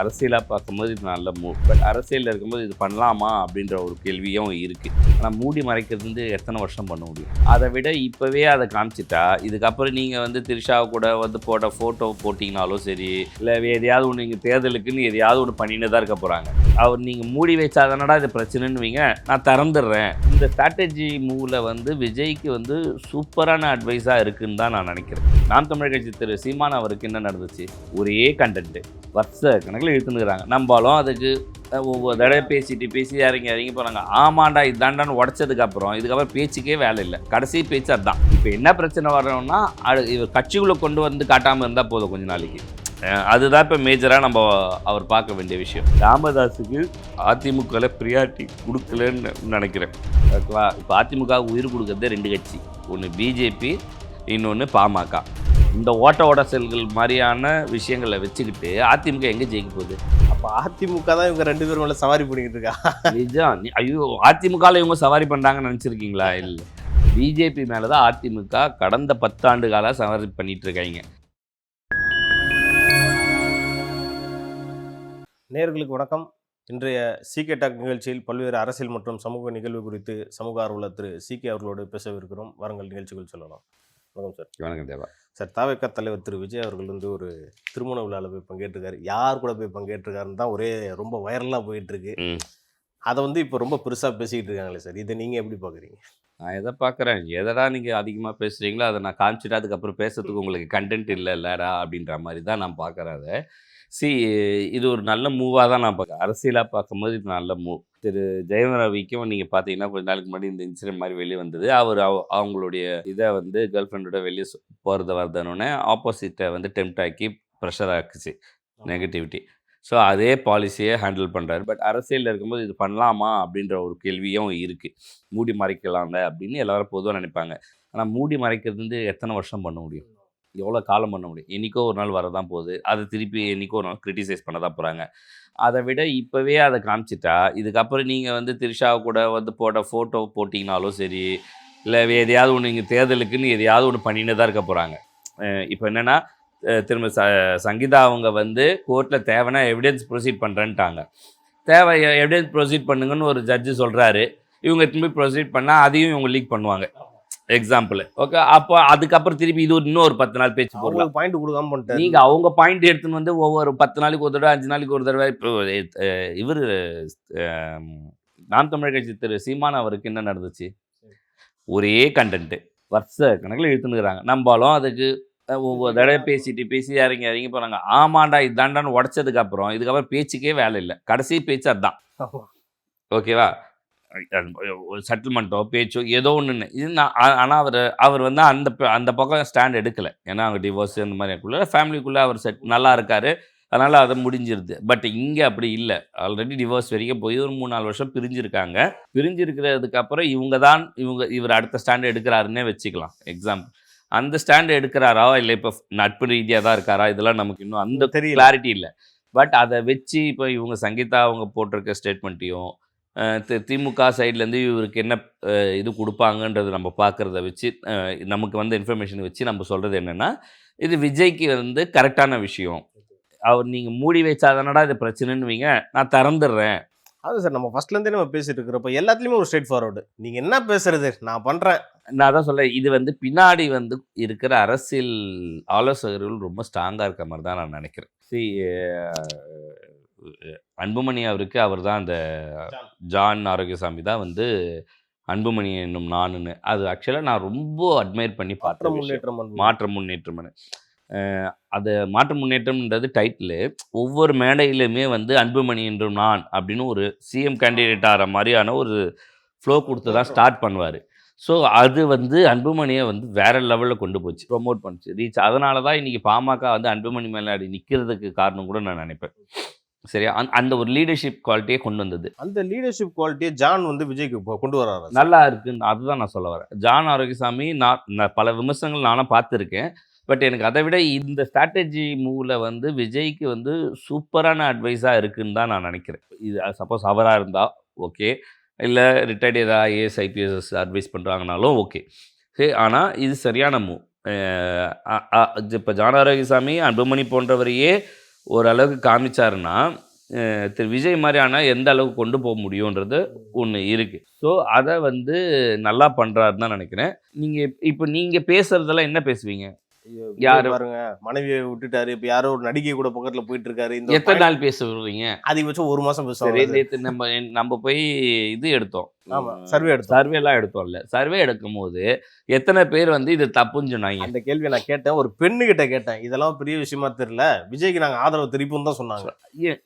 அரசியலாக பார்க்கும்போது இது நல்ல மூவ். பட் அரசியலில் இருக்கும்போது இது பண்ணலாமா அப்படின்ற ஒரு கேள்வியும் இருக்குது. ஆனால் மூடி மறைக்கிறது வந்து எத்தனை வருஷம் பண்ண முடியும்? அதை விட இப்போவே அதை காமிச்சிட்டா இதுக்கப்புறம் நீங்கள் வந்து திரிஷாவை கூட வந்து போட்ட ஃபோட்டோ போட்டிங்கனாலும் சரி, இல்லை எதையாவது ஒன்று நீங்கள் தேர்தலுக்குன்னு எதையாவது ஒன்று பண்ணிட்டு தான் இருக்க போகிறாங்க. அவர் நீங்கள் மூடி வச்சாதானடா இது பிரச்சனைன்னு வைங்க, நான் திறந்துடுறேன். இந்த ஸ்ட்ராட்டஜி மூவில் வந்து விஜய்க்கு வந்து சூப்பரான அட்வைஸாக இருக்குன்னு தான் நான் நினைக்கிறேன். நாம் தமிழர் கட்சி திரு சீமான் அவருக்கு என்ன நடந்துச்சு? ஒரே கண்டென்ட்டு வருஷ கணக்கில் இழுத்துனுக்குறாங்க. நம்பாலும் அதுக்கு ஒவ்வொரு தடவை பேசி இறங்கி போகிறாங்க. ஆமாண்டா இதாண்டான்னு உடச்சதுக்கப்புறம் இதுக்கப்புறம் பேச்சுக்கே வேலை இல்லை. கடைசி பேச்சு அதுதான். இப்போ என்ன பிரச்சனை வரணும்னா இவர் கட்சிக்குள்ளே கொண்டு வந்து காட்டாமல் இருந்தால் போதும் கொஞ்ச நாளைக்கு. அதுதான் இப்போ மேஜராக நம்ம அவர் பார்க்க வேண்டிய விஷயம். ராமதாஸுக்கு அதிமுகவில் ப்ரியாரிட்டி கொடுக்கலன்னு நினைக்கிறேன். ஓகேவா? இப்போ அதிமுக உயிர் கொடுக்கறதே ரெண்டு கட்சி, ஒன்று பிஜேபி, இன்னொன்று பாமக. இந்த ஓட்ட செல்கள் மாதிரியான விஷயங்களை வச்சுக்கிட்டு அதிமுக எங்கே ஜெயிக்க போகுது? அப்போ அதிமுக தான் இவங்க ரெண்டு பேரும் மேலே சவாரி பண்ணிக்கிட்டு இருக்கா? நிஜம். ஐயோ, அதிமுகவில் இவங்க சவாரி பண்ணுறாங்கன்னு நினச்சிருக்கீங்களா? இல்லை, பிஜேபி மேலே தான் அதிமுக கடந்த 10 ஆண்டு கால சவாரி பண்ணிட்டு இருக்காங்க. நேயர்களுக்கு வணக்கம். இன்றைய சிகே டாக் நிகழ்ச்சியில் பல்வேறு அரசியல் மற்றும் சமூக நிகழ்வு குறித்து சமூக ஆர்வலர் திரு சிகே அவர்களோடு பேசவிருக்கிறோம். வாருங்கள் நிகழ்ச்சிகள் சொல்லலாம். வணக்கம் சார். வணக்கம் தேவா. சார், தாவேகா தலைவர் திரு விஜய் அவர்கள் வந்து ஒரு திருமண விழாவில் போய் பங்கேற்றிருக்காரு. யார் கூட போய் பங்கேற்றிருக்காருன்னு தான் ஒரே ரொம்ப வைரலாக போயிட்டுருக்கு. அதை வந்து இப்போ ரொம்ப பெருசாக பேசிக்கிட்டு இருக்காங்களே சார், இதை நீங்கள் எப்படி பார்க்குறீங்க? நான் எதை பார்க்குறேன், எதடா நீங்கள் அதிகமாக பேசுகிறீங்களோ அதை நான் காமிச்சிட்டு அதுக்கப்புறம் பேசுறதுக்கு உங்களுக்கு கண்டென்ட் இல்லைடா அப்படின்ற மாதிரி தான் நான் பார்க்குறேன். அதை இது ஒரு நல்ல மூவாக தான் நான் பார்க்குறேன். அரசியலாக பார்க்கும்போது இது நல்ல மூவ். திரு ஜெயம் ரவிக்கும் நீங்கள் பார்த்தீங்கன்னா கொஞ்ச நாளுக்கு முன்னாடி இந்த இன்சிடென்ட் மாதிரி வெளியே வந்தது. அவங்களுடைய இதை வந்து கேர்ள் ஃப்ரெண்டோட வெளியே போகிறத வருதனோடனே ஆப்போசிட்டை வந்து டெம்ட் ஆக்கி ப்ரெஷர் ஆக்குச்சு, நெகட்டிவிட்டி. ஸோ அதே பாலிசியை ஹேண்டில் பண்ணுறாரு. பட் அரசியலில் இருக்கும்போது இது பண்ணலாமா அப்படின்ற ஒரு கேள்வியும் இருக்குது. மூடி மறைக்கலாங்க அப்படின்னு எல்லாரும் பொதுவாக நினைப்பாங்க. ஆனால் மூடி மறைக்கிறது வந்து எத்தனை வருஷம் பண்ண முடியும்? எவ்வளோ காலம் பண்ண முடியும்? என்றைக்கோ ஒரு நாள் வரதான் போகுது. அதை திருப்பி என்றைக்கோ ஒரு நாள் கிரிட்டிசைஸ் பண்ண தான் போகிறாங்க. அதை விட இப்போவே அதை காமிச்சிட்டா இதுக்கப்புறம் நீங்கள் வந்து திரிஷாவை கூட வந்து போட்ட ஃபோட்டோ போட்டிங்கனாலும் சரி, இல்லை எதையாவது ஒன்று நீங்கள் தேர்தலுக்குன்னு எதையாவது ஒன்று பண்ணிட்டு தான் இருக்க போகிறாங்க. இப்போ என்னென்னா திரும்ப சங்கீதா அவங்க வந்து கோர்ட்டில் தேவைன்னா எவிடன்ஸ் ப்ரொசீட் பண்ணுறேன்ட்டாங்க. எவிடன்ஸ் ப்ரொசீட் பண்ணுங்கன்னு ஒரு ஜட்ஜு சொல்கிறாரு. இவங்க திரும்பி ப்ரொசீட் பண்ணால் அதையும் இவங்க லீக் பண்ணுவாங்க. எக்ஸாம்பிள். ஓகே, அப்போ அதுக்கப்புறம் திருப்பி இது இன்னொரு 10 நாள் பேச்சு போடலாம். பாயிண்ட் கொடுக்காம பண்ணிட்டு நீங்கள் அவங்க பாயிண்ட் எடுத்துன்னு வந்து ஒவ்வொரு 10 நாளைக்கு ஒரு தடவை 5 நாளைக்கு ஒரு தடவை. இப்போ இவர் நாம் தமிழர் கட்சி திரு சீமான் அவருக்கு என்ன நடந்துச்சு? ஒரே கண்டென்ட்டு வருஷ கணக்கில் இழுத்துனுக்குறாங்க. நம்பாலும் அதுக்கு ஒவ்வொரு தடவை பேசி இறங்கி போகிறாங்க. ஆமாண்டா இதாண்டான்னு உடச்சதுக்கப்புறம் இதுக்கப்புறம் பேச்சுக்கே வேலை இல்லை. கடைசி பேச்சு அதுதான். ஓகேவா? ஒரு செட்டில்மெண்ட்டோ பேச்சோ ஏதோ ஒன்று இது நான். ஆனால் அவர் வந்து அந்த பக்கம் ஸ்டாண்ட் எடுக்கலை. ஏன்னா அவங்க டிவோர்ஸ் அந்த மாதிரி இருக்குள்ள ஃபேமிலிக்குள்ளே அவர் நல்லா இருக்கார், அதனால் அதை முடிஞ்சிருது. பட் இங்கே அப்படி இல்லை. ஆல்ரெடி டிவோர்ஸ் வரைக்கும் போய் ஒரு 3-4 வருஷம் பிரிஞ்சிருக்காங்க. பிரிஞ்சிருக்கிறதுக்கப்புறம் இவர் அடுத்த ஸ்டாண்ட் எடுக்கிறாருன்னே வச்சுக்கலாம். எக்ஸாம்பிள், அந்த ஸ்டாண்ட் எடுக்கிறாரா இல்லை இப்போ நட்பு ரீதியாக தான் இருக்காரா, இதெல்லாம் நமக்கு இன்னும் அந்த கிளாரிட்டி இல்லை. பட் அதை வச்சு இப்போ இவங்க சங்கீதா அவங்க போட்டிருக்க ஸ்டேட்மெண்ட்டையும் திமுக சைட்லேருந்து இவருக்கு என்ன இது கொடுப்பாங்கன்றது நம்ம பார்க்குறத வச்சு நமக்கு வந்து இன்ஃபர்மேஷன் வச்சு நம்ம சொல்கிறது என்னென்னா, இது விஜய்க்கு வந்து கரெக்டான விஷயம். அவர் நீங்கள் மூடி வச்சாதானடா இது பிரச்சனைன்னு வைங்க, நான் திறந்துடுறேன். அது சார், நம்ம ஃபர்ஸ்ட்லேருந்தே நம்ம பேசிட்டு இருக்கிறப்ப எல்லாத்துலேயுமே ஒரு ஸ்ட்ரெயிட் ஃபார்வர்டு. நீங்கள் என்ன பேசுறது, நான் பண்ணுறேன். நான் தான் சொல்ல, இது வந்து பின்னாடி வந்து இருக்கிற அரசியல் ஆலோசகர்கள் ரொம்ப ஸ்ட்ராங்காக இருக்க மாதிரி தான் நான் நினைக்கிறேன். அன்புமணி அவருக்கு அவர் தான் அந்த ஜான் ஆரோக்கியசாமி தான் வந்து அன்புமணி என்னும் நானுன்னு. அது ஆக்சுவலாக நான் ரொம்ப அட்மையர் பண்ணி பார்த்தேன். மாற்ற முன்னேற்றம். அது மாற்ற முன்னேற்றம்ன்றது டைட்டில். ஒவ்வொரு மேடையிலுமே வந்து அன்புமணி என்றும் நான் அப்படின்னு ஒரு சிஎம் கேண்டிடேட் ஆகிற மாதிரியான ஒரு ஃப்ளோ கொடுத்து தான் ஸ்டார்ட் பண்ணுவார். ஸோ அது வந்து அன்புமணியை வந்து வேறு லெவலில் கொண்டு போச்சு, ப்ரொமோட் பண்ணிச்சு, ரீச். அதனால தான் இன்றைக்கி பாமக வந்து அன்புமணி மேலாடி நிற்கிறதுக்கு காரணம் கூட நான் நினைப்பேன். சரியா? அந்த ஒரு லீடர்ஷிப் குவாலிட்டியை கொண்டு வந்தது. அந்த லீடர்ஷிப் குவாலிட்டியை ஜான் வந்து விஜய்க்கு கொண்டு வராரு. நல்லா இருக்குன்னு அதுதான் நான் சொல்ல வரேன். ஜான் ஆரோக்கியசாமி நான் பல விமர்சனங்கள் நானும் பார்த்துருக்கேன். பட் எனக்கு அதை விட இந்த ஸ்ட்ராட்டஜி மூவில் வந்து விஜய்க்கு வந்து சூப்பரான அட்வைஸாக இருக்குன்னு தான் நான் நினைக்கிறேன். இது சப்போஸ் அவராக இருந்தால் ஓகே, இல்லை ரிட்டையர்டு ஏதாவது ஐஏஎஸ் ஐபிஎஸ் அட்வைஸ் பண்ணுறாங்கனாலும் ஓகே. சரி, ஆனால் இது சரியான மூவ். இப்போ ஜான் ஆரோக்கியசாமி அன்புமணி போன்றவரையே ஓரளவுக்கு காமிச்சாருன்னா திரு விஜய் மாதிரி ஆனால் எந்த அளவுக்கு கொண்டு போக முடியுன்றது ஒன்று இருக்குது. ஸோ அதை வந்து நல்லா பண்ணுறாருன்னு தான் நினைக்கிறேன். நீங்கள் இப்போ நீங்கள் பேசுகிறதெல்லாம் என்ன பேசுவீங்க? யாரு பாருங்க மனைவியை விட்டுட்டாரு, இப்ப யாரோ ஒரு நடிகை கூட பக்கத்துல போயிட்டு இருக்காரு. இந்த எத்தனை நாள் பேச விடுவீங்க? அதிகபட்சம் 1 மாசம் சரி, பேசுவாங்க. நேற்று நம்ம போய் இது எடுத்தோம், ஆமா, சர்வே எடுத்தோம். சர்வேலாம் எடுத்தோம்ல. சர்வே எடுக்கும் போது எத்தனை பேர் வந்து இது தப்புன்னு சொன்னாங்க? அந்த கேள்வியை நான் கேட்டேன், ஒரு பெண்ணுகிட்ட கேட்டேன். இதெல்லாம் பெரிய விஷயமா தெரியல, விஜய்க்கு நாங்க ஆதரவு தெரிவிப்போம் தான் சொன்னாங்க.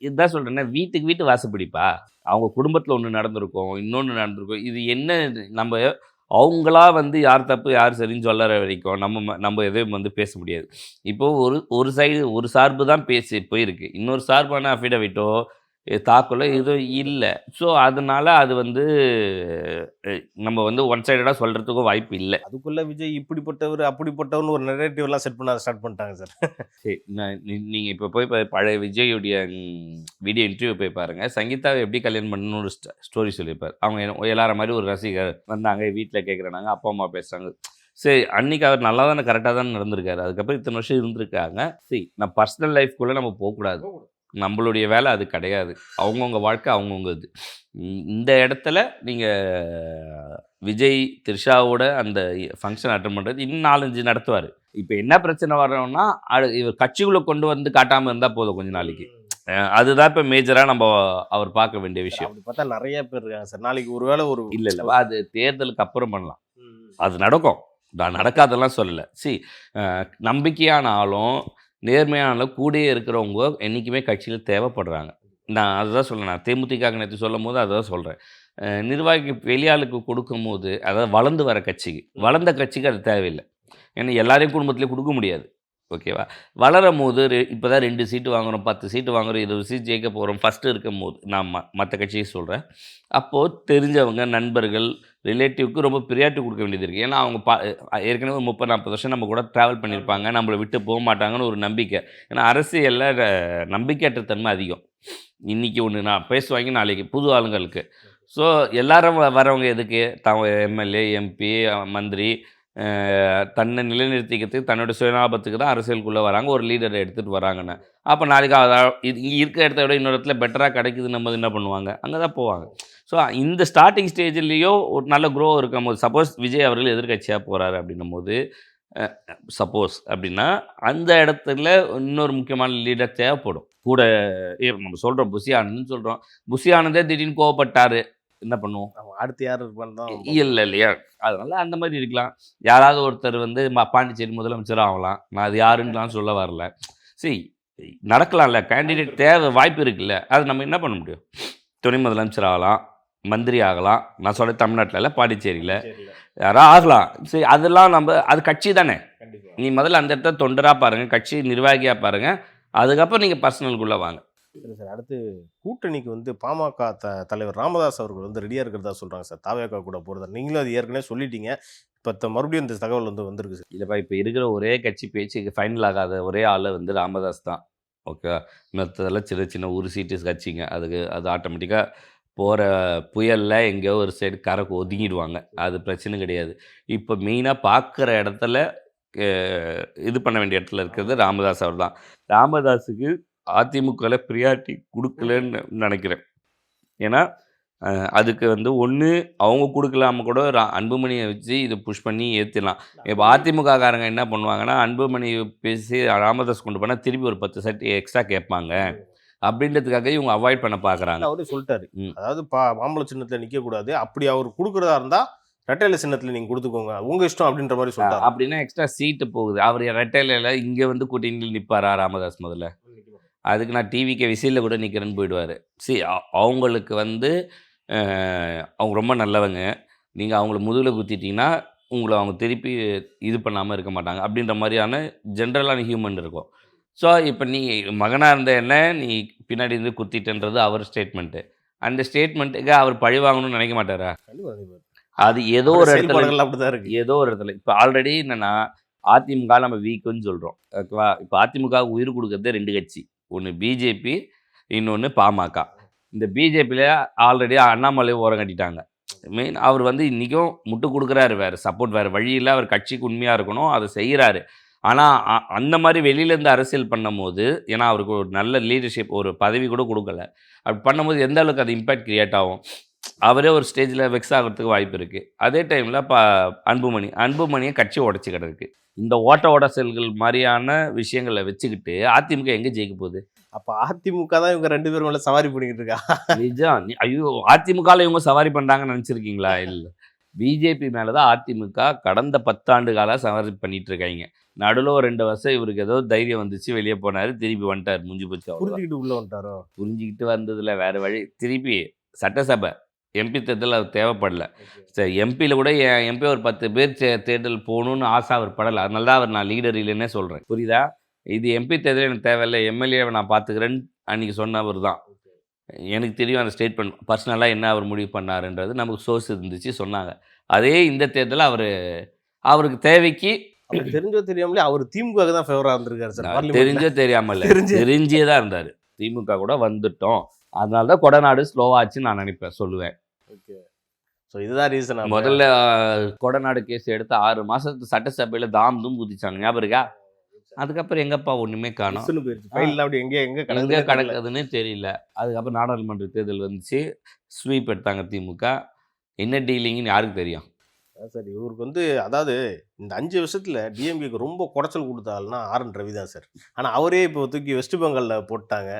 இதுதான் சொல்றேன்னா, வீட்டுக்கு வீட்டு வாசப்படிப்பா. அவங்க குடும்பத்தில் ஒன்று நடந்திருக்கும், இன்னொன்று நடந்திருக்கும். இது என்ன நம்ம அவங்களா வந்து யார் தப்பு யார் சரின்னு சொல்லற வரைக்கும் நம்ம எதையும் வந்து பேச முடியாது. இப்போ ஒரு சைடு ஒரு சார்பு தான் பேசி போயிருக்கு. இன்னொரு சார்பான அஃபிடவிட்டோ தாக்கலோ எதுவும் இல்லை. ஸோ அதனால அது வந்து நம்ம வந்து ஒன் சைடடாக சொல்கிறதுக்கும் வாய்ப்பு இல்லை. அதுக்குள்ள விஜய் இப்படிப்பட்டவர் அப்படிப்பட்டவர்னு ஒரு நெரேட்டிவ் எல்லாம் செட் பண்ண ஸ்டார்ட் பண்ணிட்டாங்க சார். சரி, நீங்கள் இப்போ போய் பழைய விஜயுடைய வீடியோ இன்டர்வியூ போய் பாருங்கள். சங்கீதாவை எப்படி கல்யாணம் பண்ணணும்னு ஒரு ஸ்டோரி சொல்லியிருப்பார். அவங்க எல்லார மாதிரி ஒரு ரசிகர் வந்தாங்க, வீட்டில் கேட்குறாங்க, அப்பா அம்மா பேசுகிறாங்க. சரி, அன்றைக்கி அவர் நல்லா தானே கரெக்டாக தானே நடந்திருக்காரு. அதுக்கப்புறம் இத்தனை வருஷம் இருந்திருக்காங்க. சரி, நான் பர்சனல் லைஃப்குள்ளே நம்ம போகக்கூடாது. நம்மளுடைய வேலை அது கிடையாது. அவங்கவுங்க வாழ்க்கை அவங்கவுங்க இது. இந்த இடத்துல நீங்கள் விஜய் த்ரிஷாவோட அந்த ஃபங்க்ஷன் அட்டன் பண்ணுறது இன்னும் 4-5 நடத்துவார். இப்போ என்ன பிரச்சனை வரோன்னா, இவர் கட்சிக்குள்ளே கொண்டு வந்து காட்டாமல் இருந்தால் போதும் கொஞ்ச நாளைக்கு. அதுதான் இப்போ மேஜராக நம்ம அவர் பார்க்க வேண்டிய விஷயம். அப்படி பார்த்தா நிறைய பேர் இருக்காங்க சார். நாளைக்கு ஒரு வேளை ஒரு இல்லை அது தேர்தலுக்கு அப்புறம் பண்ணலாம். அது நடக்கும், நான் நடக்காதெல்லாம் சொல்லலை. நம்பிக்கையான ஆளும் நேர்மையான கூடயே இருக்கிறவங்க என்றைக்குமே கட்சியில் தேவைப்படுறாங்க. நான் அதுதான் சொல்கிறேன். நான் தேமுதிக நேற்று சொல்லும் போது அதுதான் சொல்கிறேன். நிர்வாகி வெளியாளுக்கு கொடுக்கும்போது, அதாவது வளர்ந்து வர கட்சிக்கு, வளர்ந்த கட்சிக்கு அது தேவையில்லை. ஏன்னா எல்லாரையும் குடும்பத்துலேயும் கொடுக்க முடியாது. ஓகேவா? வளரும் போது இப்போ தான் 2 சீட்டு வாங்குகிறோம், 10 சீட்டு வாங்குகிறோம், 20 சீட் ஜெயிக்க போகிறோம், ஃபஸ்ட்டு இருக்கும் போது நான் மற்ற கட்சியை சொல்கிறேன். அப்போது தெரிஞ்சவங்க, நண்பர்கள், ரிலேட்டிவ்க்கு ரொம்ப ப்ரியாரிட்டி கொடுக்க வேண்டியது இருக்குது. ஏன்னா அவங்க ஏற்கனவே 30-40 வருஷம் நம்ம கூட ட்ராவல் பண்ணியிருப்பாங்க, நம்மளை விட்டு போக மாட்டாங்கன்னு ஒரு நம்பிக்கை. ஏன்னா அரசியலில் நம்பிக்கையற்ற தன்மை அதிகம். இன்றைக்கி ஒன்று நான் பேசுவாங்க, நாளைக்கு புது ஆளுங்களுக்கு. ஸோ எல்லாரும் வரவங்க எதுக்கு? எம்எல்ஏ, எம்பி, மந்திரி தன்னை நிலைநிறுத்திக்கிறதுக்கு, தன்னோட சுயலாபத்துக்கு தான் அரசியலுக்குள்ளே வராங்க, ஒரு லீடரை எடுத்துகிட்டு வராங்கன்னு. அப்போ நாளைக்கு இது இருக்கிற இடத்த விட இன்னொரு இடத்துல பெட்டராக கிடைக்குதுன்னு நம்ம என்ன பண்ணுவாங்க? அங்கே தான் போவாங்க. ஸோ இந்த ஸ்டார்டிங் ஸ்டேஜ்லேயோ ஒரு நல்ல க்ரோ இருக்கும் போது, சப்போஸ் விஜய் அவர்கள் எதிர்கட்சியாக போகிறாரு அப்படின்னும் போது, சப்போஸ் அப்படின்னா அந்த இடத்துல இன்னொரு முக்கியமான லீடர் தேவைப்படும் கூட. நம்ம சொல்கிறோம் புஷி ஆனந்த்னு சொல்கிறோம். புஷி ஆனந்தே திடீர்னு கோவப்பட்டார், என்ன பண்ணுவோம்? அடுத்து யார் இருப்பான்னு தான். இல்லை இல்லையா? அதனால அந்த மாதிரி இருக்கலாம். யாராவது ஒருத்தர் வந்து பாண்டிச்சேரி முதலமைச்சர் ஆகலாம். நான் அது யாருன்னுலாம் சொல்ல வரல. சரி, நடக்கலாம்ல, கேண்டிடேட் தேவை, வாய்ப்பு இருக்குல்ல. அது நம்ம என்ன பண்ண முடியும்? துணை முதலமைச்சர் ஆகலாம், மந்திரி ஆகலாம். நான் சொல்ல தமிழ்நாட்டில் இல்லை, பாண்டிச்சேரியில் யாராவது ஆகலாம். சரி, அதெல்லாம் அது கட்சி தானே. நீ முதல்ல அந்த இடத்த தொண்டராக பாருங்கள், கட்சி நிர்வாகியாக பாருங்கள், அதுக்கப்புறம் நீங்கள் பர்சனலுக்குள்ளே வாங்க. சரி சார், அடுத்து கூட்டணிக்கு வந்து பாமக தலைவர் ராமதாஸ் அவர்கள் வந்து ரெடியாக இருக்கிறதா சொல்கிறாங்க சார், தாவேகா கூட போகிறதா. நீங்களும் அது ஏற்கனவே சொல்லிட்டீங்க, இப்போ மறுபடியும் இந்த தகவல் வந்திருக்கு சார். இல்லைப்பா, இப்போ இருக்கிற ஒரே கட்சி பேச்சுக்கு ஃபைனல் ஆகாத ஒரே ஆள் வந்து ராமதாஸ் தான். ஓகே, மற்றதெல்லாம் சின்ன சின்ன ஒரு சீட்டு கட்சிங்க. அது ஆட்டோமேட்டிக்காக போகிற புயலில் எங்கேயோ ஒரு சைடு கரைக்கு ஒதுங்கிடுவாங்க. அது பிரச்சனை கிடையாது. இப்போ மெயினாக பார்க்குற இடத்துல இது பண்ண வேண்டிய இடத்துல இருக்கிறது ராமதாஸ் அவர் தான். ராமதாஸுக்கு அதிமுகவில் ப்ரியாரிட்டி கொடுக்கலன்னு நினைக்கிறேன். ஏன்னா அதுக்கு வந்து ஒன்று அவங்க கொடுக்கலாம கூட அன்புமணியை வச்சு இதை புஷ் பண்ணி ஏற்றிடலாம். இப்போ அதிமுககாரங்க என்ன பண்ணுவாங்கன்னா, அன்புமணி பேசி ராமதாஸ் கொண்டு போனால் திருப்பி ஒரு 10 சீட் எக்ஸ்ட்ரா கேட்பாங்க அப்படின்றதுக்காக இவங்க அவாய்ட் பண்ண பார்க்குறாங்க. அவரே சொல்லிட்டாரு, அதாவது மாம்பழ சின்னத்தில் நிற்கக்கூடாது, அப்படி அவர் கொடுக்குறதா இருந்தால் ரெட்டையில சின்னத்தில் நீங்கள் கொடுத்துக்கோங்க, உங்கள் இஷ்டம் அப்படின்ற மாதிரி சொல்லிட்டாரு. அப்படின்னா எக்ஸ்ட்ரா சீட்டு போகுது. அவர் ரெட்டையில இங்கே வந்து கூட்டணியில் நிற்பாரா ராமதாஸ்? முதல்ல அதுக்கு நான் டிவிக்கு விசிலில் கூட நிற்கிறேன்னு போயிடுவார். அவங்களுக்கு வந்து அவங்க ரொம்ப நல்லவங்க. நீங்கள் அவங்கள முதுகில் குத்திட்டிங்கன்னா உங்களை அவங்க திருப்பி இது பண்ணாமல் இருக்க மாட்டாங்க அப்படின்ற மாதிரியான ஜென்ரலான ஹியூமன் இருக்கும். ஸோ இப்போ நீ மகனாக இருந்த என்ன நீ பின்னாடி இருந்து குத்திட்டன்றது அவர் ஸ்டேட்மெண்ட்டு. அந்த ஸ்டேட்மெண்ட்டுக்கு அவர் பழி வாங்கணும்னு நினைக்க மாட்டாரா? அது ஏதோ ஒரு இடத்துல இப்போ ஆல்ரெடி என்னென்னா, அதிமுக நம்ம வீக்குன்னு சொல்கிறோம். ஓகேவா? இப்போ அதிமுக உயிர் கொடுக்கறதே 2 கட்சி. ஒன்று பிஜேபி, இன்னொன்று பாமக. இந்த பிஜேபியில் ஆல்ரெடி அண்ணாமலையை ஓரம் கட்டிட்டாங்க. மெயின் அவர் வந்து இன்றைக்கும் முட்டு கொடுக்குறாரு, வேறு சப்போர்ட் வேறு வழி இல்லை. அவர் கட்சிக்கு உண்மையாக இருக்கணும், அதை செய்கிறாரு. ஆனால் அந்த மாதிரி வெளியிலேருந்து அரசியல் பண்ணும்போது, ஏன்னா அவருக்கு ஒரு நல்ல லீடர்ஷிப் ஒரு பதவி கூட கொடுக்கல. அப்படி பண்ணும்போது எந்த அளவுக்கு அது இம்பேக்ட் கிரியேட் ஆகும். அவரே ஒரு ஸ்டேஜில் வெக்ஸ் ஆகிறதுக்கு வாய்ப்பு இருக்குது. அதே டைமில் அன்புமணியை கட்சி உடச்சி கிடக்கு. இந்த ஓட்ட உடசல்கள் மாதிரியான விஷயங்களை வச்சுக்கிட்டு அதிமுக எங்கே ஜெயிக்க போகுது? அப்போ அதிமுக தான் இவங்க 2 பேரும் மேலே சவாரி பண்ணிக்கிட்டு இருக்கா? நிஜம். ஐயோ, அதிமுகவில் இவங்க சவாரி பண்ணுறாங்கன்னு நினச்சிருக்கீங்களா? இல்லை, பிஜேபி மேலே தான் அதிமுக கடந்த 10 ஆண்டு காலம் சவாரி பண்ணிட்டு இருக்காங்க. நடுவில் ஒரு 2 வருஷம் இவருக்கு ஏதோ தைரியம் வந்துச்சு, வெளியே போனார், திருப்பி வந்துட்டார், முடிஞ்சு போச்சு. புரிஞ்சுக்கிட்டு உள்ள வந்துட்டாரோ? புரிஞ்சுக்கிட்டு வந்ததில் வேறு வழி. திருப்பி சட்டசபை எம்பி தேர்தல் அவர் தேவைப்படல. சரி, எம்பியில் கூட எம்பி ஒரு 10 பேர் தேர்தல் போகணுன்னு ஆசை அவர் படலை. அதனால தான் அவர் நான் லீடர் இல்லைன்னே சொல்கிறேன். புரியுதா? இது எம்பி தேர்தல் எனக்கு தேவையில்லை, எம்எல்ஏவை நான் பார்த்துக்கிறேன்னு அன்றைக்கி சொன்னவர் தான். எனக்கு தெரியும் அந்த ஸ்டேட்மெண்ட் பர்சனலாக என்ன அவர் முடிவு பண்ணாருன்றது நமக்கு சோர்ஸ் இருந்துச்சு, சொன்னாங்க. அதே இந்த தேர்தலில் அவருக்கு தேவைக்கு தெரிஞ்சோ தெரியாமலே அவர் திமுக தான் ஃபேவராக இருந்திருக்காரு சார். தெரிஞ்சோ தெரியாமல் தெரிஞ்சே தான் இருந்தார். திமுக கூட வந்துட்டோம், அதனால தான் கொடநாடு ஸ்லோவாச்சுன்னு நான் நினைப்பேன், சொல்லுவேன். ஓகே, ஸோ இதுதான் ரீசன். முதல்ல கொடநாடு கேஸ் எடுத்து 6 மாதத்து சட்டசபையில் தாம் குதிச்சாங்க, ஞாபகம் இருக்கா? அதுக்கப்புறம் எங்கப்பா ஒன்றுமே காணோம், எங்கே கிடக்குதுன்னு தெரியல. அதுக்கப்புறம் நாடாளுமன்ற தேர்தல் வந்துச்சு, ஸ்வீப் எடுத்தாங்க திமுக. என்ன டீலிங்னு யாருக்கு தெரியும்? சார் இவருக்கு அதாவது இந்த 5 வருஷத்தில் டிஎம்கேக்கு ரொம்ப குடைச்சல் கொடுத்தாள்னா ஆர்.என். ரவி தான் சார். ஆனால் அவரே இப்போ தூக்கி வெஸ்ட் பெங்காலில் போட்டாங்க.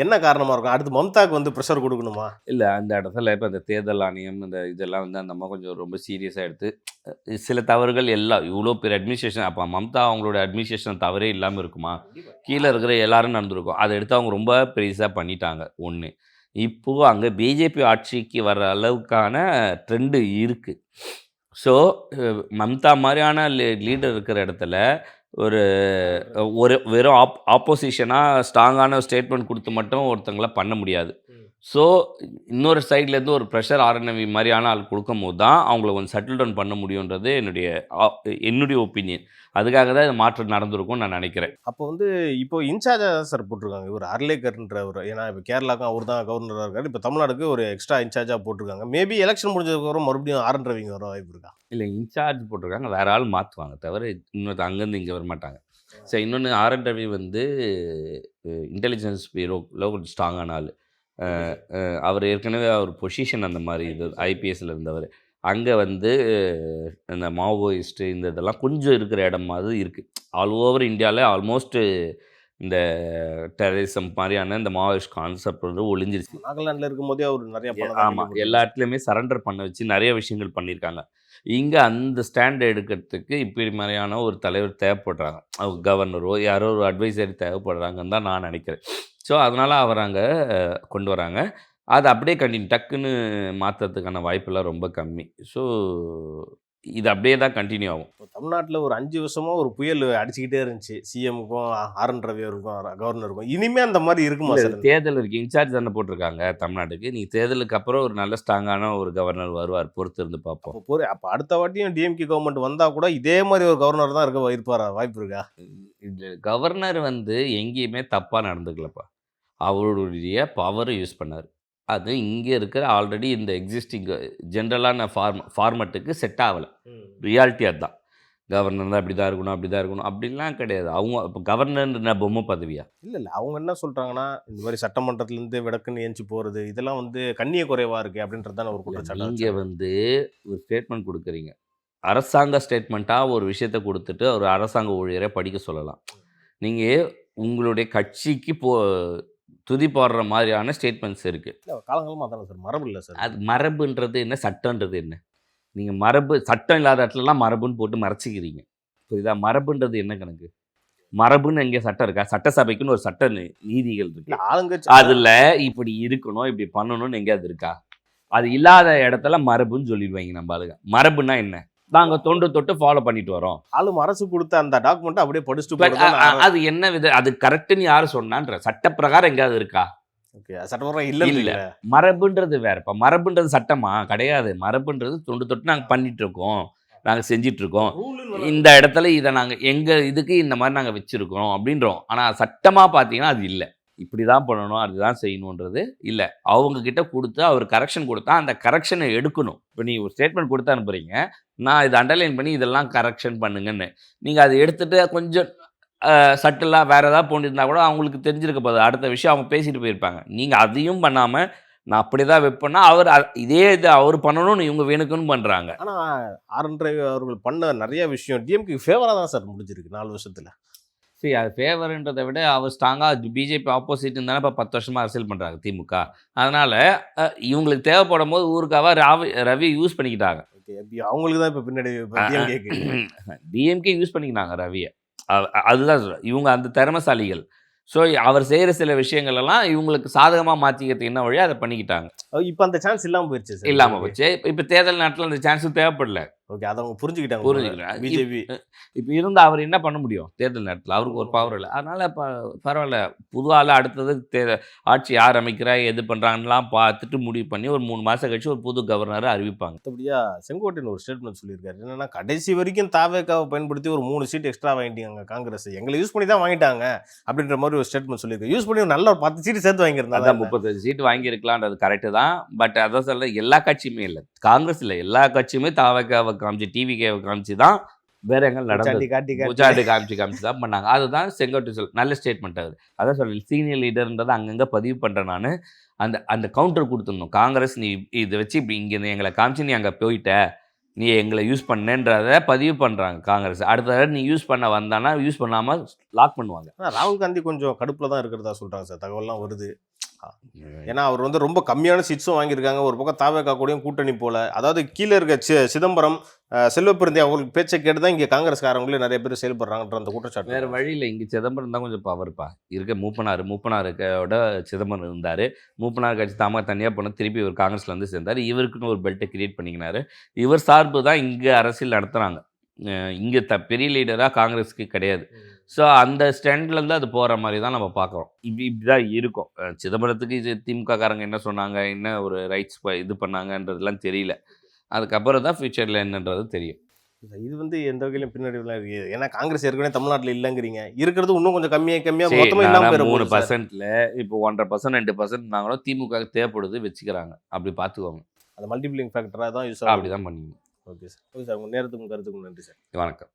என்ன காரணமாக இருக்கும்? அடுத்து மம்தாக்கு ப்ரெஷர் கொடுக்கணுமா? இல்லை, அந்த இடத்துல இப்போ இந்த தேர்தல் ஆணையம் இந்த இதெல்லாம் அந்த அம்மா கொஞ்சம் ரொம்ப சீரியஸாக எடுத்து சில தவறுகள் எல்லாம் இவ்வளோ பெரிய அட்மினிஸ்ட்ரேஷன், அப்போ மம்தா அவங்களோட அட்மினிஸ்ட்ரேஷன் தவறே இல்லாமல் இருக்குமா? கீழே இருக்கிற எல்லாரும் நடந்திருக்கும். அதை எடுத்து அவங்க ரொம்ப பெருசாக பண்ணிட்டாங்க. ஒன்று, இப்போது அங்கே பிஜேபி ஆட்சிக்கு வர்ற அளவுக்கான ட்ரெண்டு இருக்குது. ஸோ மம்தா மாதிரியான லீடர் இருக்கிற இடத்துல ஒரு வெறும் ஆப்போசிஷனாக ஸ்ட்ராங்கான ஸ்டேட்மெண்ட் கொடுத்து மட்டும் ஒருத்தங்களை பண்ண முடியாது. ஸோ இன்னொரு சைட்லேருந்து ஒரு ப்ரெஷர் ஆர்என்வி மாதிரியான ஆள் கொடுக்கும் போது தான் அவங்கள கொஞ்சம் செட்டில் டவுன் பண்ண முடியுன்றது என்னுடைய ஒப்பீனியன். அதுக்காக தான் இது மாற்றம் நடந்திருக்கும்னு நான் நினைக்கிறேன். அப்போ இப்போ இன்சார்ஜாக சார் போட்டிருக்காங்க இவர் அர்லேக்கர்ன்றவர். ஏன்னா இப்போ கேரளாவுக்கும் அவர் தான் கவர்னராக இருக்காரு. இப்போ தமிழ்நாடுக்கு ஒரு எக்ஸ்ட்ரா இன்சார்ஜாக போட்டிருக்காங்க. மேபி எலெக்ஷன் முடிஞ்சதுக்கப்புறம் மறுபடியும் ஆர்.என். ரவிங்க வர வாய்ப்பு இருக்கா? இல்லை, இன்சார்ஜ் போட்டிருக்காங்க, வேறு ஆள் மாற்றுவாங்க தவிர இன்னொரு அங்கேருந்து இங்கே வரமாட்டாங்க. சரி, இன்னொன்று ஆர்.என். ரவி இன்டெலிஜென்ஸ் பீரோவில் கொஞ்சம் ஸ்ட்ராங்கான ஆள். அவர் ஏற்கனவே அவர் பொசிஷன் அந்த மாதிரி இது ஐபிஎஸ்சில் இருந்தவர். அங்கே இந்த மாவோயிஸ்ட்டு இந்த இதெல்லாம் கொஞ்சம் இருக்கிற இடமாவது இருக்குது. ஆல் ஓவர் இந்தியாவில் ஆல்மோஸ்ட்டு இந்த டெரரிசம் மாதிரியான இந்த மாவோயிஸ்ட் கான்செப்ட் ஒளிஞ்சிருச்சு. நாகாலாண்டில் இருக்கும்போதே அவர் நிறைய ஆமாம், எல்லா இடத்துலையுமே சரண்டர் பண்ண வச்சு நிறைய விஷயங்கள் பண்ணியிருக்காங்க. இங்கே அந்த ஸ்டாண்ட் எடுக்கிறதுக்கு இப்படி மாதிரியான ஒரு தலைவர் தேவைப்படுறாங்க. கவர்னரோ யாரோ ஒரு அட்வைசரி தேவைப்படுறாங்கன்னு தான் நான் நினைக்கிறேன். ஸோ அதனால் அவர் அங்கே கொண்டு வராங்க. அது அப்படியே டக்குன்னு மாற்றுறதுக்கான வாய்ப்பெல்லாம் ரொம்ப கம்மி. ஸோ இது அப்படியே தான் கண்டினியூ ஆகும். தமிழ்நாட்டில் ஒரு 5 வருஷமாக ஒரு புயல் அடிச்சுக்கிட்டே இருந்துச்சு. சிஎம்முக்கும் ஆர்.என். ரவிக்கும் கவர்னருக்கும். இனிமேல் அந்த மாதிரி இருக்குமா சார்? தேர்தல் இருக்குது, இன்சார்ஜ் தானே போட்டிருக்காங்க தமிழ்நாட்டுக்கு. நீங்கள் தேர்தலுக்கு அப்புறம் ஒரு நல்ல ஸ்ட்ராங்கான ஒரு கவர்னர் வருவார், பொறுத்து இருந்து பார்ப்போம். அப்போ அடுத்த வாட்டியும் டிஎம்கே கவர்மெண்ட் வந்தால் கூட இதே மாதிரி ஒரு கவர்னர் தான் இருப்பாரா? வாய்ப்பு இருக்கா? கவர்னர் எங்கேயுமே தப்பாக நடந்துக்கலப்பா. அவருடைய பவரை யூஸ் பண்ணார். அது இங்கே இருக்கிற ஆல்ரெடி இந்த எக்ஸிஸ்டிங் ஜென்ரலான ஃபார்மட்டுக்கு செட் ஆகலை. ரியாலிட்டி அதுதான். கவர்னர் தான் இப்படி தான் இருக்கணும், அப்படி தான் இருக்கணும் அப்படின்லாம் கிடையாது. அவங்க இப்போ கவர்னர் பொம்மை பதவியா? இல்லை, அவங்க என்ன சொல்கிறாங்கன்னா, இந்த மாதிரி சட்டமன்றத்துலேருந்து விடக்குன்னு ஏஞ்சி போகிறது இதெல்லாம் கண்ணிய குறைவாக இருக்குது அப்படின்றதான ஒரு குற்றச்சாட்டு. நீங்கள் ஒரு ஸ்டேட்மெண்ட் கொடுக்குறீங்க, அரசாங்க ஸ்டேட்மெண்ட்டாக ஒரு விஷயத்தை கொடுத்துட்டு ஒரு அரசாங்க ஊழியரை படிக்க சொல்லலாம். நீங்கள் உங்களுடைய கட்சிக்கு துதி போடுற மாதிரியான ஸ்டேட்மெண்ட்ஸ் இருக்குது. காலங்காலமாக அதான சார், மரபு இல்லை சார். அது மரபுன்றது என்ன, சட்டன்றது என்ன? நீங்கள் சட்டம் இல்லாத இடத்துலலாம் மரபுன்னு போட்டு மறைச்சிக்கிறீங்க. புரியுதா? மரபுன்றது என்ன கணக்கு? மரபுன்னு எங்கே சட்டம் இருக்கா? சட்டசபைக்குன்னு ஒரு சட்ட நீதிகள் இருக்கு. ஆளுங்கட்சி அதில் இப்படி இருக்கணும், இப்படி பண்ணணும்னு எங்கேயாவது இருக்கா? அது இல்லாத இடத்துல மரபுன்னு சொல்லிடுவாங்க நம்ம ஆளுங்க. மரபுன்னா என்ன? நாங்கள் தொட்டு ஃபாலோ பண்ணிட்டு வரோம். ஆளும் அரசு கொடுத்த அந்த டாக்குமெண்ட்டை அப்படியே படிச்சுட்டு அது என்ன அது கரெக்டுன்னு யார் சொன்னான்ற சட்டப்பிரகாரம் எங்கேயாவது இருக்கா? சட்டப்பிரகாரம் இல்லை. இல்லை, மரபுன்றது வேறப்பா. மரபுன்றது சட்டமா கிடையாது. மரபுன்றது தொட்டு நாங்கள் பண்ணிட்டு இருக்கோம், நாங்கள் செஞ்சிட்டு இருக்கோம். இந்த இடத்துல இதை நாங்கள் எங்கள் இதுக்கு இந்த மாதிரி நாங்கள் வச்சுருக்கோம் அப்படின்றோம். ஆனால் சட்டமாக பார்த்தீங்கன்னா அது இல்லை. இப்படி தான் பண்ணணும் அதுதான் செய்யணுன்றது இல்லை. அவங்கக்கிட்ட கொடுத்து அவர் கரெக்ஷன் கொடுத்தா அந்த கரெக்ஷனை எடுக்கணும். இப்போ நீ ஒரு ஸ்டேட்மெண்ட் கொடுத்து அனுப்புகிறீங்க, நான் இதை அண்டர்லைன் பண்ணி இதெல்லாம் கரெக்ஷன் பண்ணுங்கன்னு, நீங்கள் அதை எடுத்துகிட்டு கொஞ்சம் சட்டிலாக வேறு ஏதாவது போண்டிருந்தா கூட அவங்களுக்கு தெரிஞ்சிருக்க போகுது, அடுத்த விஷயம் அவங்க பேசிட்டு போயிருப்பாங்க. நீங்கள் அதையும் பண்ணாமல் நான் அப்படி தான் வைப்பேன்னா அவர் இதே இது அவர் பண்ணணும்னு இவங்க வேணுக்குன்னு பண்ணுறாங்க. ஆனால் ஆர்.என். ரவி அவர்கள் பண்ண நிறைய விஷயம் டிஎம்கே ஃபேவராக தான் சார் முடிஞ்சிருக்கு 4 வருஷத்தில். சரி, அது ஃபேவர்ன்றதை விட அவர் ஸ்ட்ராங்காக பிஜேபி ஆப்போசிட் இருந்தாலும் இப்போ 10 வருஷமாக அரசியல் பண்ணுறாங்க திமுக. அதனால் இவங்களுக்கு தேவைப்படும் போது ஊருக்காக ரவி யூஸ் பண்ணிக்கிட்டாங்க. ஓகே, அவங்களுக்கு தான் இப்போ பின்னாடி டிஎம்கே யூஸ் பண்ணிக்கினாங்க ரவியை. அதுதான் சொல்கிறேன், இவங்க அந்த திறமைசாலிகள். ஸோ அவர் செய்கிற சில விஷயங்கள் எல்லாம் இவங்களுக்கு சாதகமாக மாற்றிக்கிறதுக்கு என்ன வழியோ அதை பண்ணிக்கிட்டாங்க. இப்போ அந்த சான்ஸ் இல்லாமல் போயிடுச்சு சார். இல்லாமல் போச்சு. இப்போ தேர்தல் நேரத்தில் அந்த சான்ஸும் தேவைப்படல. ஓகே, அதை அவங்க புரிஞ்சுக்கிட்டாங்க. பிஜேபி இப்போ இருந்து அவர் என்ன பண்ண முடியும் தேர்தல் நேரத்தில்? அவருக்கு ஒரு பவர் இல்லை. அதனால் இப்போ பரவாயில்ல, புது ஆள் அடுத்தது ஆட்சி யார் அமைக்கிறா எது பண்ணுறாங்கலாம் பார்த்துட்டு முடிவு பண்ணி ஒரு 3 மாதம் கழிச்சு ஒரு புது கவர்னரை அறிவிப்பாங்க. மற்றபடியா செங்கோட்டையன் ஒரு ஸ்டேட்மெண்ட் சொல்லியிருக்காரு. என்னன்னா, கடைசி வரைக்கும் தாவேக்காவை பயன்படுத்தி ஒரு 3 சீட் எக்ஸ்ட்ரா வாங்கிட்டாங்க காங்கிரஸ், எங்களை யூஸ் பண்ணி தான் வாங்கிட்டாங்க அப்படின்ற மாதிரி ஒரு ஸ்டேட்மெண்ட் சொல்லியிருக்காரு. யூஸ் பண்ணி ஒரு நல்ல ஒரு 10 சீட்டு சேர்த்து வாங்கியிருந்தாங்க. 35 சீட்டு வாங்கியிருக்கலான்றது கரெக்டு தான். பட் அதான் சொல்ல, எல்லா கட்சியுமே இல்லை, காங்கிரஸ் இல்லை, எல்லா கட்சியுமே தாவேக்காவை காமிச்சு டிவிகேவை காமிச்சு தான் வேற எங்கே நடந்தது, காமிச்சு தான் பண்ணாங்க. அதுதான் செங்கோட்டை நல்ல ஸ்டேட்மெண்ட். அதான் சொல்ல, சீனியர் லீடர்ன்றதை அங்கங்கே பதிவு பண்ணுறேன் நான். அந்த கவுண்டர் கொடுத்துடணும். காங்கிரஸ் நீ இதை வச்சு இப்படி இங்கே எங்களை காமிச்சு நீ அங்கே போயிட்ட, நீ எங்களை யூஸ் பண்ணேன்றதை பதிவு பண்ணுறாங்க காங்கிரஸ். அடுத்த தடவை நீ யூஸ் பண்ண வந்தானா யூஸ் பண்ணாமல் லாக் பண்ணுவாங்க. ராகுல் காந்தி கொஞ்சம் கடுப்பில் தான் இருக்கிறதா சொல்கிறாங்க சார், தகவல்லாம் வருது. ஏன்னா அவர் வந்து ரொம்ப கம்மியான சீட்ஸும் வாங்கியிருக்காங்க. ஒரு பக்கம் தாவேக்கா கூடயும் கூட்டணி போல, அதாவது கீழே இருக்க சிதம்பரம், செல்வப்பிரந்தி அவங்களுக்கு பேச்சை கேட்டு தான் இங்கே காங்கிரஸ்காரங்களே நிறைய பேர் செயல்படுறாங்கன்ற அந்த குற்றச்சாட்டு. வேறு வழி இல்லை. இங்கே சிதம்பரம் தான் கொஞ்சம் பவர்ப்பா இருக்க. மூப்பனாரோட சிதம்பரம் இருந்தார். மூப்பனார் கட்சி தாமாக தனியாக போன திருப்பி இவர் காங்கிரஸில் வந்து சேர்ந்தார். இவருக்குன்னு ஒரு பெல்ட்டை கிரியேட் பண்ணிக்கினார். இவர் சார்பு தான் இங்கே அரசியல் நடத்துகிறாங்க. இங்கே பெரிய லீடராக காங்கிரஸுக்கு கிடையாது. ஸோ அந்த ஸ்டாண்ட்லேருந்து அது போகிற மாதிரி தான் நம்ம பார்க்குறோம். இப்படி தான் இருக்கும். சிதம்பரத்துக்கு இது திமுககாரங்க என்ன சொன்னாங்க, என்ன ஒரு ரைட்ஸ் இது பண்ணாங்கன்றதுலாம் தெரியல. அதுக்கப்புறம் தான் ஃபியூச்சரில் என்னன்றது தெரியும். இது வந்து எந்த வகையிலும் பின்னடைவுலாம் இருக்குது. ஏன்னா காங்கிரஸ் ஏற்கனவே தமிழ்நாட்டில் இல்லைங்கிறீங்க, இருக்கிறது இன்னும் கொஞ்சம் கம்மியாக மொத்தமாக இல்லாமல் 3%ல் இப்போ 1.5% 2% நாங்களும் திமுக தேவைப்படுது வச்சுக்கிறாங்க. அப்படி பார்த்துக்கோங்க. அது மல்டிப்ளிங் ஃபேக்டராக தான் யூஸ் ஆகும். அப்படி தான் பண்ணிக்கணும். Okay sir. ஓகே சார், உங்கள் நேரத்துக்கும் கருத்துக்கும் நன்றி சார். வணக்கம்.